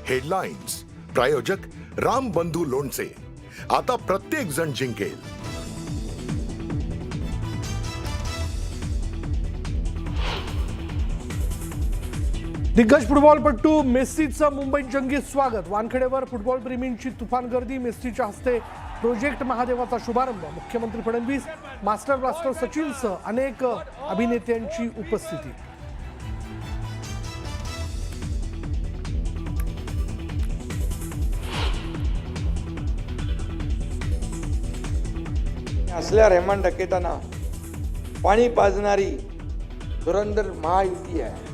Headlines प्रायोजक राम बंधू लोणचे. आता प्रत्येक जण जिंकेल. दिग्गज फुटबॉलपटू मेस्सीचं मुंबईत जंगी स्वागत. वानखेडेवर फुटबॉल प्रेमींची तुफान गर्दी. मेस्सीच्या हस्ते प्रोजेक्ट महादेवाचा शुभारंभ. मुख्यमंत्री फडणवीस, मास्टर ब्लास्टर सचिनसह अनेक अभिनेत्यांची उपस्थिती. असल्या रेहमान डकेतांना पाणी पाजणारी धुरंधर महायुती आहे.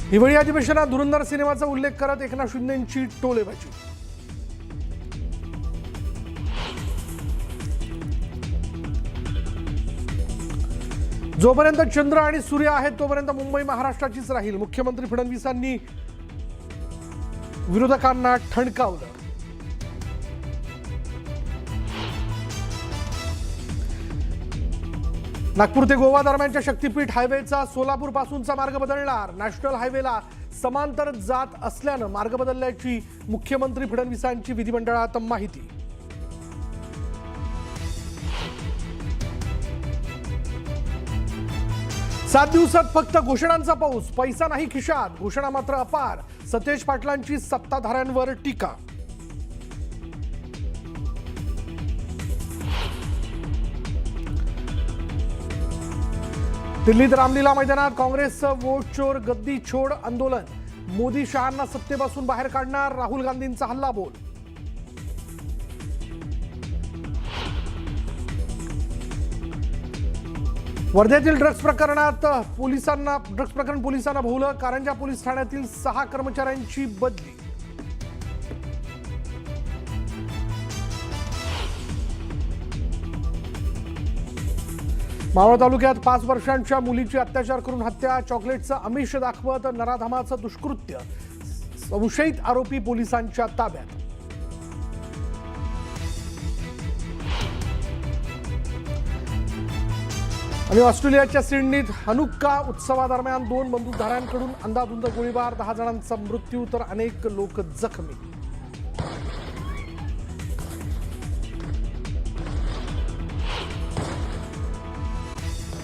हिवाळी अधिवेशनात धुरंधर सिनेमाचा उल्लेख करत एकनाथ शिंदेंची टोलेबाजी. जोपर्यंत चंद्र आणि सूर्य आहेत तोपर्यंत मुंबई महाराष्ट्राचीच राहील. मुख्यमंत्री फडणवीसांनी विरोधकांना ठणकावलं. नागपूर ते गोवा दरम्यानच्या शक्तीपीठ हायवेचा सोलापूर पासूनचा मार्ग बदलणार. नॅशनल हायवेला समांतर जात असल्यानं मार्ग बदलल्याची मुख्यमंत्री फडणवीसांची विधिमंडळात माहिती. सात दिवसात फक्त घोषणांचा पाऊस, पैसा नाही खिशात. घोषणा मात्र अपार. सतेज पाटलांची सत्ताधाऱ्यांवर टीका. दिल्लीत रामलीला मैदानात काँग्रेसचं वोट चोर गद्दी छोड आंदोलन. मोदी शहांना सत्तेपासून बाहेर काढणार. राहुल गांधींचा हल्लाबोल. वर्ध्यातील ड्रग्ज प्रकरण पोलिसांना भोवलं. कारंजा पोलीस ठाण्यातील 6 कर्मचाऱ्यांची बदली. मावळ तालुक्यात 5 वर्षांच्या मुलीची अत्याचार करून हत्या. चॉकलेटचं आमिष दाखवत नराधमाचं दुष्कृत्य. संशयित आरोपी पोलिसांच्या ताब्यात. आणि ऑस्ट्रेलियाच्या सिडनीत हनुक्का उत्सवादरम्यान 2 बंदूकधाऱ्यांकडून अंधाधुंद गोळीबार. 10 जणांचा मृत्यू तर अनेक लोक जखमी.